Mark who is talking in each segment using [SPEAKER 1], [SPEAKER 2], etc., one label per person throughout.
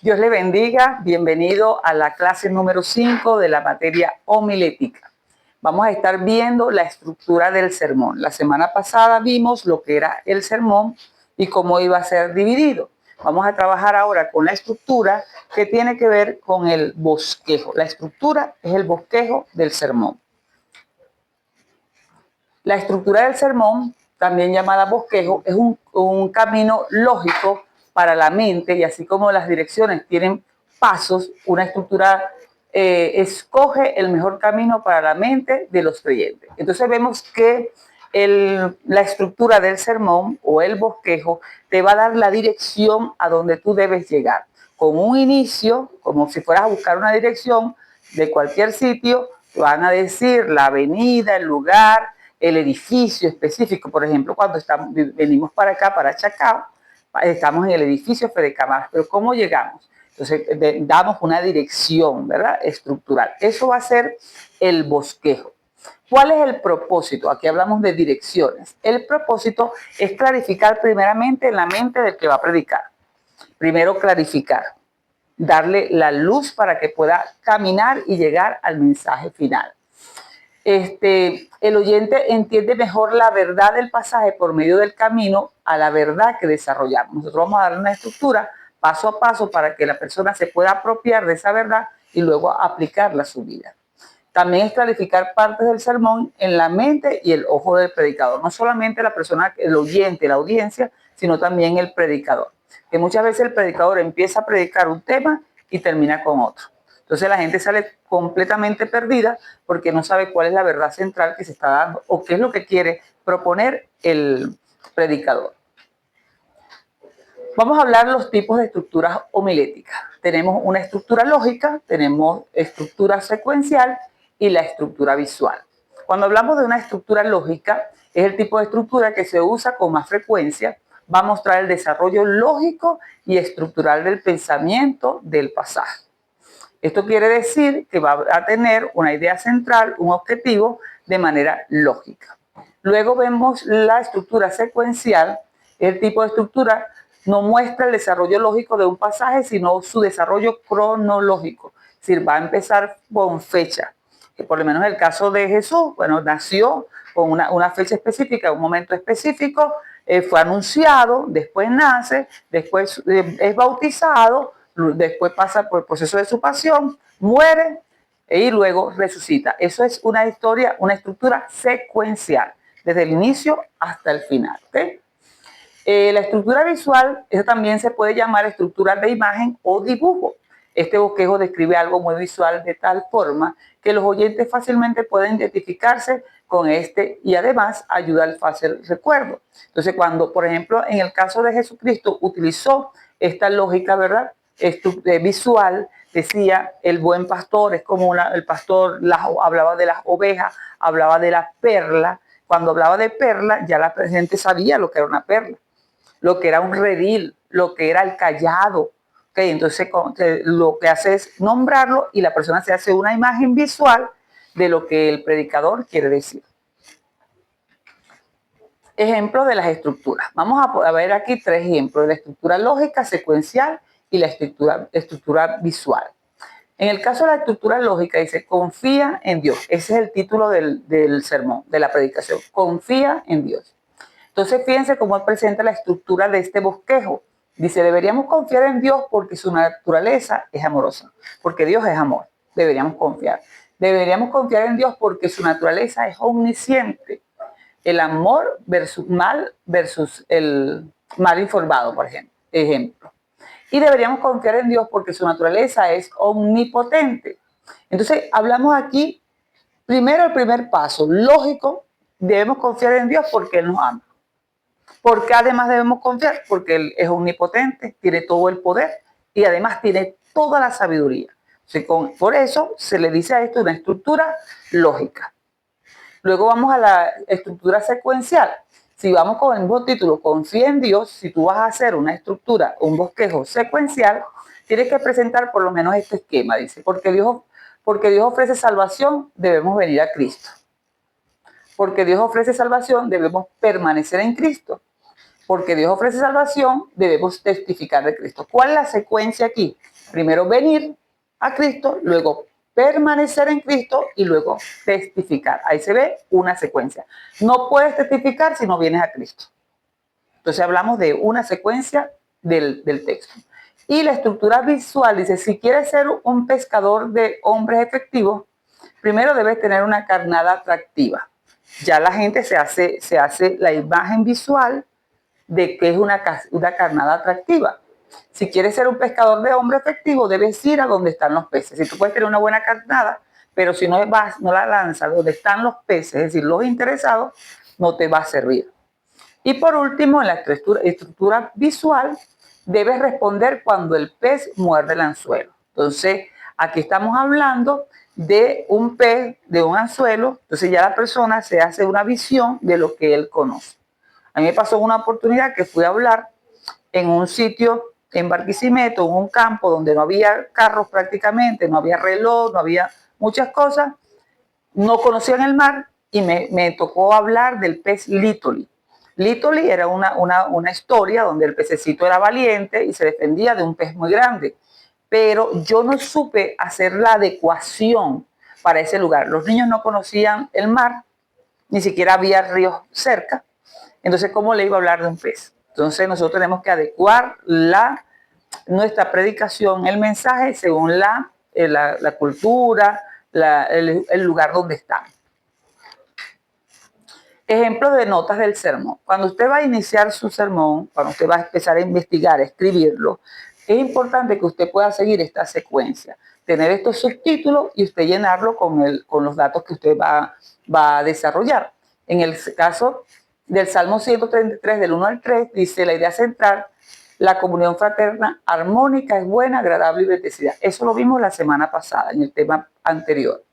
[SPEAKER 1] Dios le bendiga, bienvenido a la clase número 5 de la materia homilética. Vamos a estar viendo la estructura del sermón. La semana pasada vimos lo que era el sermón y cómo iba a ser dividido. Vamos a trabajar ahora con la estructura que tiene que ver con el bosquejo. La estructura es el bosquejo del sermón. La estructura del sermón, también llamada bosquejo, es un camino lógico para la mente, y así como las direcciones tienen pasos, una estructura escoge el mejor camino para la mente de los creyentes. Entonces vemos que la estructura del sermón o el bosquejo te va a dar la dirección a donde tú debes llegar. Con un inicio, como si fueras a buscar una dirección de cualquier sitio, van a decir la avenida, el lugar, el edificio específico. Por ejemplo, cuando venimos para acá, para Chacao, estamos en el edificio Fede Camaras, pero ¿cómo llegamos? Entonces, damos una dirección, ¿verdad? Estructural. Eso va a ser el bosquejo. ¿Cuál es el propósito? Aquí hablamos de direcciones. El propósito es clarificar primeramente en la mente del que va a predicar. Primero clarificar, darle la luz para que pueda caminar y llegar al mensaje final. El oyente entiende mejor la verdad del pasaje por medio del camino a la verdad que desarrollamos. Nosotros vamos a dar una estructura paso a paso para que la persona se pueda apropiar de esa verdad y luego aplicarla a su vida. También es clarificar partes del sermón en la mente y el ojo del predicador. No solamente la persona, el oyente, la audiencia, sino también el predicador. Que muchas veces el predicador empieza a predicar un tema y termina con otro. Entonces la gente sale completamente perdida porque no sabe cuál es la verdad central que se está dando o qué es lo que quiere proponer el predicador. Vamos a hablar de los tipos de estructuras homiléticas. Tenemos una estructura lógica, tenemos estructura secuencial y la estructura visual. Cuando hablamos de una estructura lógica, es el tipo de estructura que se usa con más frecuencia, va a mostrar el desarrollo lógico y estructural del pensamiento del pasaje. Esto quiere decir que va a tener una idea central, un objetivo de manera lógica. Luego vemos la estructura secuencial. El tipo de estructura no muestra el desarrollo lógico de un pasaje, sino su desarrollo cronológico. Es decir, va a empezar con fecha. Por lo menos en el caso de Jesús, bueno, nació con una fecha específica, un momento específico, fue anunciado, después nace, después es bautizado, después pasa por el proceso de su pasión, muere y luego resucita. Eso es una historia, una estructura secuencial, desde el inicio hasta el final. ¿Okay? La estructura visual, eso también se puede llamar estructura de imagen o dibujo. Este bosquejo describe algo muy visual de tal forma que los oyentes fácilmente pueden identificarse con este y además ayuda al fácil recuerdo. Entonces, cuando, por ejemplo, en el caso de Jesucristo utilizó esta lógica, ¿verdad? Visual, decía el buen pastor, es como el pastor hablaba de las ovejas, hablaba de la perla. Cuando hablaba de perla, ya la gente sabía lo que era una perla, lo que era un redil, lo que era el callado. Okay, entonces lo que hace es nombrarlo y la persona se hace una imagen visual de lo que el predicador quiere decir. Ejemplos de las estructuras. Vamos a ver aquí 3 ejemplos de la estructura lógica, secuencial y la estructura visual. En el caso de la estructura lógica dice, confía en Dios. Ese es el título del sermón, de la predicación. Confía en Dios. Entonces fíjense cómo él presenta la estructura de este bosquejo. Dice, deberíamos confiar en Dios porque su naturaleza es amorosa, porque Dios es amor, deberíamos confiar. Deberíamos confiar en Dios porque su naturaleza es omnisciente. El amor versus el mal informado, por ejemplo. Y deberíamos confiar en Dios porque su naturaleza es omnipotente. Entonces hablamos aquí, primero el primer paso, lógico, debemos confiar en Dios porque Él nos ama. ¿Por qué además debemos confiar? Porque Él es omnipotente, tiene todo el poder y además tiene toda la sabiduría. Por eso se le dice a esto una estructura lógica. Luego vamos a la estructura secuencial. Si vamos con el mismo título, confía en Dios, si tú vas a hacer una estructura, un bosquejo secuencial, tienes que presentar por lo menos este esquema. Dice, porque Dios ofrece salvación, debemos venir a Cristo. Porque Dios ofrece salvación, debemos permanecer en Cristo. porque Dios ofrece salvación, debemos testificar de Cristo. ¿Cuál es la secuencia aquí? Primero venir a Cristo, luego permanecer en Cristo y luego testificar. Ahí se ve una secuencia. No puedes testificar si no vienes a Cristo. Entonces hablamos de una secuencia del texto. Y la estructura visual dice, si quieres ser un pescador de hombres efectivos, primero debes tener una carnada atractiva. Ya la gente se hace la imagen visual de que es una carnada atractiva. Si quieres ser un pescador de hombre efectivo, debes ir a donde están los peces. Si tú puedes tener una buena carnada, pero si no la lanzas donde están los peces, es decir, los interesados, no te va a servir. Y por último, en la estructura visual, debes responder cuando el pez muerde el anzuelo. Entonces, aquí estamos hablando de un pez, de un anzuelo, entonces ya la persona se hace una visión de lo que él conoce. A mí me pasó una oportunidad que fui a hablar en un sitio en Barquisimeto, en un campo donde no había carros prácticamente, no había reloj, no había muchas cosas, no conocían el mar y me tocó hablar del pez Lítoli. Lítoli era una historia donde el pececito era valiente y se defendía de un pez muy grande, pero yo no supe hacer la adecuación para ese lugar. Los niños no conocían el mar, ni siquiera había ríos cerca, entonces ¿cómo le iba a hablar de un pez? Entonces nosotros tenemos que adecuar nuestra predicación, el mensaje, según la cultura, el lugar donde estamos. Ejemplos de notas del sermón. Cuando usted va a iniciar su sermón, cuando usted va a empezar a investigar, a escribirlo, es importante que usted pueda seguir esta secuencia, tener estos subtítulos y usted llenarlo con los datos que usted va a desarrollar. En el caso del Salmo 133, del 1 al 3, dice la idea central, la comunión fraterna armónica es buena, agradable y bendecida. Eso lo vimos la semana pasada en el tema anterior.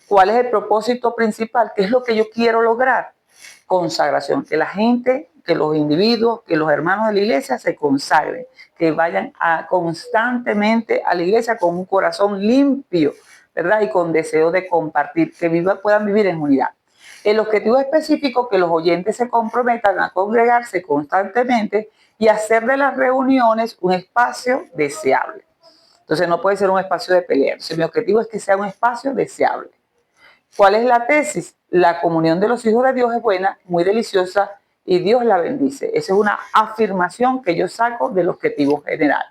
[SPEAKER 1] ¿Cuál es el propósito principal? ¿Qué es lo que yo quiero lograr? Consagración, que la gente, que los individuos, que los hermanos de la iglesia se consagren, que vayan constantemente a la iglesia con un corazón limpio, ¿verdad? Y con deseo de compartir, que puedan vivir en unidad. El objetivo específico, que los oyentes se comprometan a congregarse constantemente y hacer de las reuniones un espacio deseable. Entonces no puede ser un espacio de pelea. Entonces, mi objetivo es que sea un espacio deseable. ¿Cuál es la tesis? La comunión de los hijos de Dios es buena, muy deliciosa y Dios la bendice. Esa es una afirmación que yo saco del objetivo general.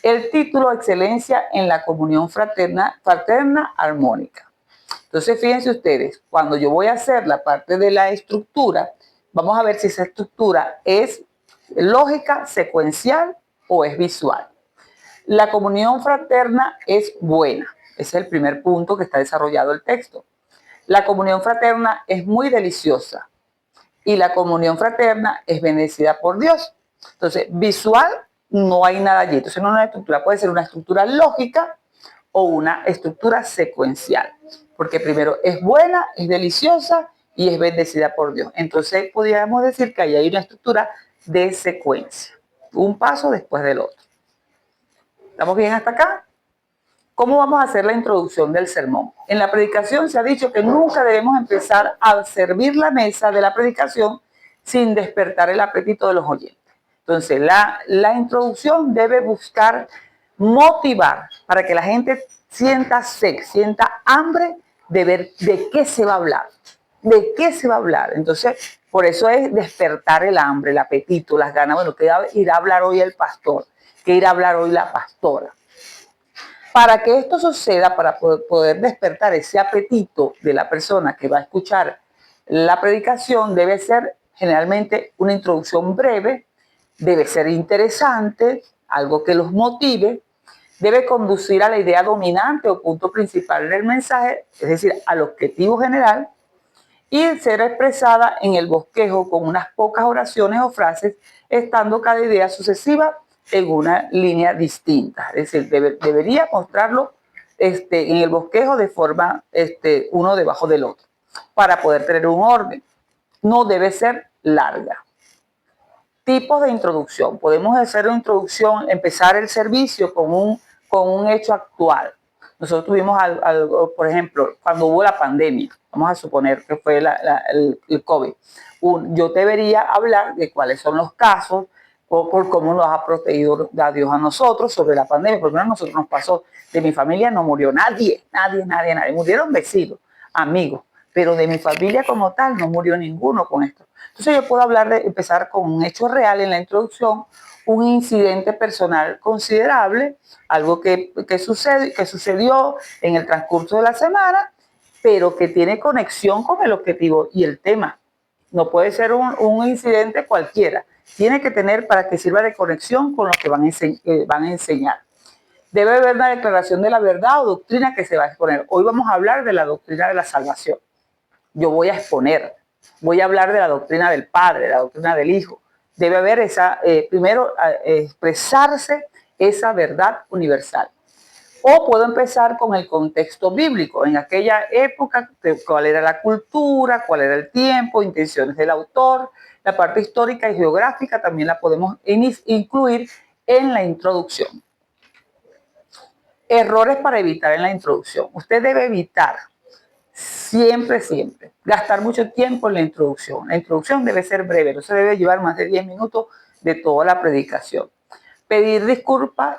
[SPEAKER 1] El título, excelencia en la comunión fraterna armónica. Entonces, fíjense ustedes, cuando yo voy a hacer la parte de la estructura, vamos a ver si esa estructura es lógica, secuencial o es visual. La comunión fraterna es buena. Ese es el primer punto que está desarrollado el texto. La comunión fraterna es muy deliciosa y la comunión fraterna es bendecida por Dios. Entonces, visual, no hay nada allí. Entonces, no, una estructura puede ser una estructura lógica o una estructura secuencial, porque primero es buena, es deliciosa y es bendecida por Dios. Entonces, podríamos decir que ahí hay una estructura de secuencia, un paso después del otro. ¿Estamos bien hasta acá? ¿Cómo vamos a hacer la introducción del sermón? En la predicación se ha dicho que nunca debemos empezar a servir la mesa de la predicación sin despertar el apetito de los oyentes. Entonces, la introducción debe buscar motivar para que la gente sienta sed, sienta hambre de ver de qué se va a hablar. ¿De qué se va a hablar? Entonces, por eso es despertar el hambre, el apetito, las ganas. Bueno, ¿qué irá a hablar hoy el pastor? ¿Qué irá a hablar hoy la pastora? Para que esto suceda, para poder despertar ese apetito de la persona que va a escuchar la predicación, debe ser generalmente una introducción breve, debe ser interesante, algo que los motive, debe conducir a la idea dominante o punto principal del mensaje, es decir, al objetivo general, y ser expresada en el bosquejo con unas pocas oraciones o frases, estando cada idea sucesiva en una línea distinta. Es decir, debería mostrarlo en el bosquejo de forma uno debajo del otro, para poder tener un orden. No debe ser larga. Tipos de introducción. Podemos hacer una introducción, empezar el servicio con un hecho actual. Nosotros tuvimos algo, por ejemplo, cuando hubo la pandemia, vamos a suponer que fue el COVID. Yo debería hablar de cuáles son los casos, por cómo nos ha protegido a Dios a nosotros sobre la pandemia. Porque a nosotros nos pasó, de mi familia no murió nadie. Murieron vecinos, amigos, pero de mi familia como tal no murió ninguno con esto. Entonces yo puedo empezar con un hecho real en la introducción, un incidente personal considerable, algo que sucedió en el transcurso de la semana, pero que tiene conexión con el objetivo y el tema. No puede ser un incidente cualquiera. Tiene que tener para que sirva de conexión con lo que van a enseñar. Debe haber una declaración de la verdad o doctrina que se va a exponer. Hoy vamos a hablar de la doctrina de la salvación. Yo voy a voy a hablar de la doctrina del Padre, la doctrina del Hijo. Debe haber primero expresarse esa verdad universal. O puedo empezar con el contexto bíblico. En aquella época, cuál era la cultura, cuál era el tiempo, intenciones del autor. La parte histórica y geográfica también la podemos incluir en la introducción. Errores para evitar en la introducción. Usted debe evitar siempre gastar mucho tiempo en la introducción. La introducción debe ser breve, no se debe llevar más de 10 minutos de toda la predicación. Pedir disculpas,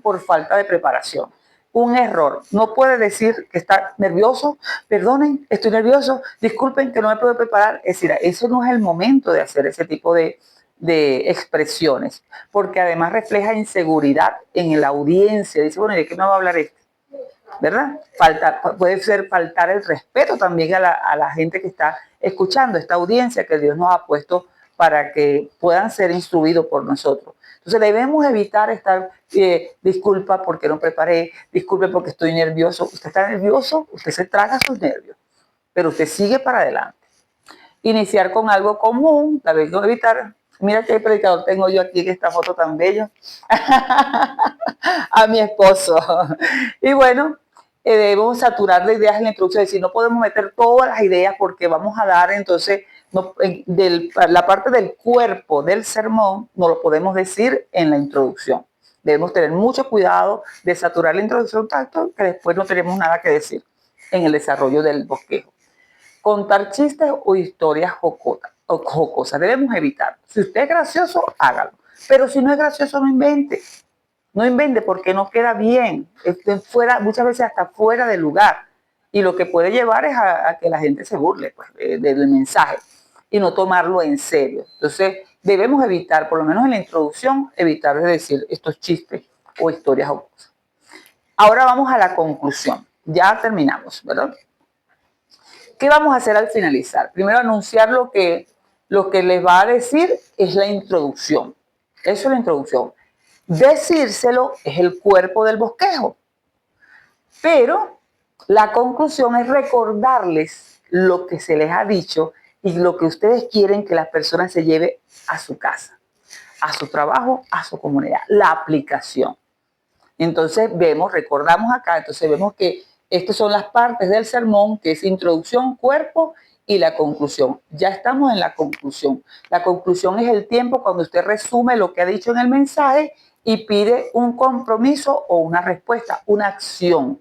[SPEAKER 1] por falta de preparación. Un error. No puede decir que está nervioso, perdonen, estoy nervioso, disculpen que no me puedo preparar. Es decir, eso no es el momento de hacer ese tipo de expresiones, porque además refleja inseguridad en la audiencia. Dice, bueno, ¿de qué me va a hablar este? ¿Verdad? Puede ser faltar el respeto también a la gente que está escuchando, esta audiencia que Dios nos ha puesto para que puedan ser instruidos por nosotros. Entonces debemos evitar estar, disculpa porque no preparé, disculpe porque estoy nervioso. Usted está nervioso, usted se traga sus nervios, pero usted sigue para adelante. Iniciar con algo común, debemos evitar. Mira qué predicador tengo yo aquí en esta foto tan bella. A mi esposo. Y bueno, debemos saturar de ideas en la introducción, es decir, no podemos meter todas las ideas porque vamos a dar entonces la parte del cuerpo del sermón no lo podemos decir en la introducción. Debemos tener mucho cuidado de saturar la introducción tanto que después no tenemos nada que decir en el desarrollo del bosquejo. Contar chistes o historias jocosas debemos evitar. Si usted es gracioso, hágalo. Pero si no es gracioso, no invente. No invente porque no queda bien. Muchas veces hasta fuera del lugar. Y lo que puede llevar es a que la gente se burle pues, del mensaje y no tomarlo en serio. Entonces, debemos evitar, por lo menos en la introducción, evitar de decir estos chistes o historias jocosas. Ahora vamos a la conclusión. Ya terminamos, ¿verdad? ¿Qué vamos a hacer al finalizar? Primero anunciar lo que les va a decir es la introducción. Eso es la introducción. Decírselo es el cuerpo del bosquejo. Pero la conclusión es recordarles lo que se les ha dicho y lo que ustedes quieren que las personas se lleven a su casa, a su trabajo, a su comunidad. La aplicación. Entonces recordamos acá, entonces vemos que estas son las partes del sermón, que es introducción, cuerpo y la conclusión. Ya estamos en la conclusión. La conclusión es el tiempo cuando usted resume lo que ha dicho en el mensaje y pide un compromiso o una respuesta, una acción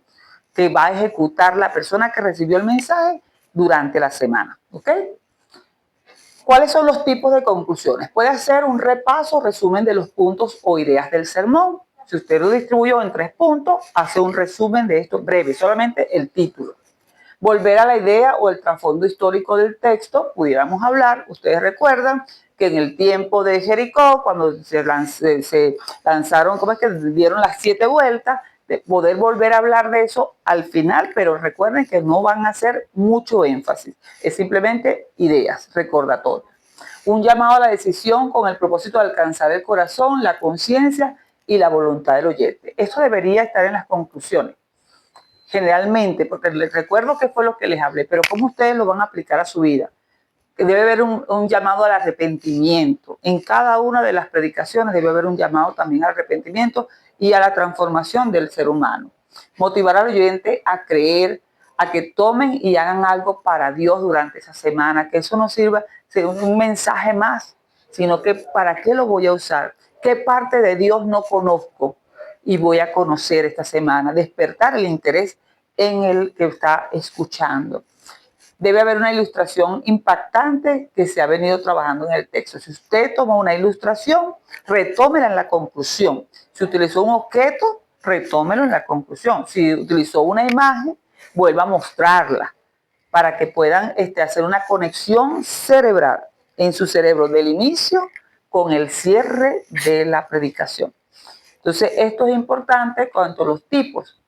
[SPEAKER 1] que va a ejecutar la persona que recibió el mensaje durante la semana. ¿Ok? ¿Cuáles son los tipos de conclusiones? Puede hacer un repaso, resumen de los puntos o ideas del sermón. Si usted lo distribuyó en 3 puntos, hace un resumen de esto breve, solamente el título. Volver a la idea o el trasfondo histórico del texto, pudiéramos hablar, ustedes recuerdan que en el tiempo de Jericó, cuando se lanzaron, ¿cómo es que dieron las 7 vueltas? De poder volver a hablar de eso al final, pero recuerden que no van a hacer mucho énfasis, es simplemente ideas, recordatorios. Un llamado a la decisión con el propósito de alcanzar el corazón, la conciencia y la voluntad del oyente. Eso debería estar en las conclusiones, generalmente, porque les recuerdo que fue lo que les hablé, pero cómo ustedes lo van a aplicar a su vida. Debe haber un llamado al arrepentimiento. En cada una de las predicaciones debe haber un llamado también al arrepentimiento y a la transformación del ser humano. Motivar al oyente a creer, a que tomen y hagan algo para Dios durante esa semana, que eso no sirva ser un mensaje más, sino que ¿para qué lo voy a usar? ¿Qué parte de Dios no conozco y voy a conocer esta semana? Despertar el interés en el que está escuchando. Debe haber una ilustración impactante que se ha venido trabajando en el texto. Si usted toma una ilustración, retómela en la conclusión. Si utilizó un objeto, retómelo en la conclusión. Si utilizó una imagen, vuelva a mostrarla para que puedan hacer una conexión cerebral en su cerebro del inicio con el cierre de la predicación. Entonces, esto es importante cuanto a los tipos.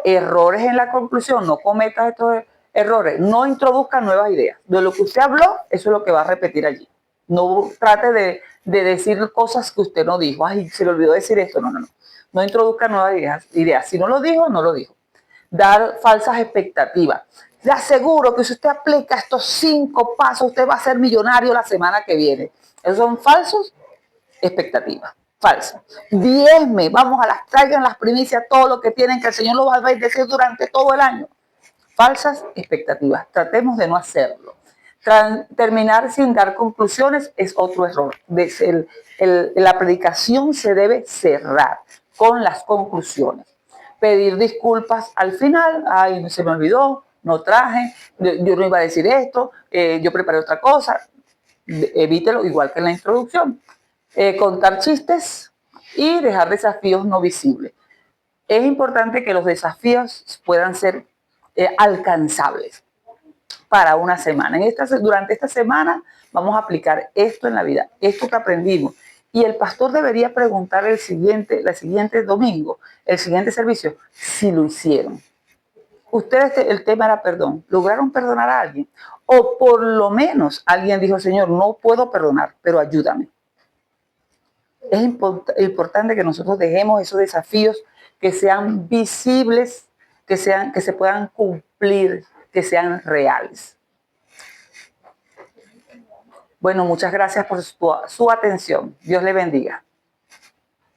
[SPEAKER 1] Errores en la conclusión, no cometa estos errores, no introduzca nuevas ideas. De lo que usted habló, eso es lo que va a repetir allí. No trate de decir cosas que usted no dijo. Ay, se le olvidó decir esto. No, no, no. No introduzca nuevas ideas. Si no lo dijo, no lo dijo. Dar falsas expectativas. Le aseguro que si usted aplica estos 5 pasos, usted va a ser millonario la semana que viene. Esos son falsos expectativas. Falsas. Diezme, vamos a las, traigan las primicias, todo lo que tienen, que el Señor lo va a bendecir durante todo el año. Falsas expectativas. Tratemos de no hacerlo. Terminar sin dar conclusiones es otro error. La predicación se debe cerrar con las conclusiones. Pedir disculpas al final. Ay, se me olvidó, no traje, yo no iba a decir esto, yo preparé otra cosa. Evítelo, igual que en la introducción. Contar chistes y dejar desafíos no visibles. Es importante que los desafíos puedan ser alcanzables para una semana. Durante esta semana vamos a aplicar esto en la vida, esto que aprendimos. Y el pastor debería preguntar el siguiente domingo, el siguiente servicio, si lo hicieron. Ustedes, el tema era perdón. ¿Lograron perdonar a alguien? O por lo menos alguien dijo, Señor, no puedo perdonar, pero ayúdame. Es importante que nosotros dejemos esos desafíos que sean visibles, que se puedan cumplir, que sean reales. Bueno, muchas gracias por su atención. Dios le bendiga.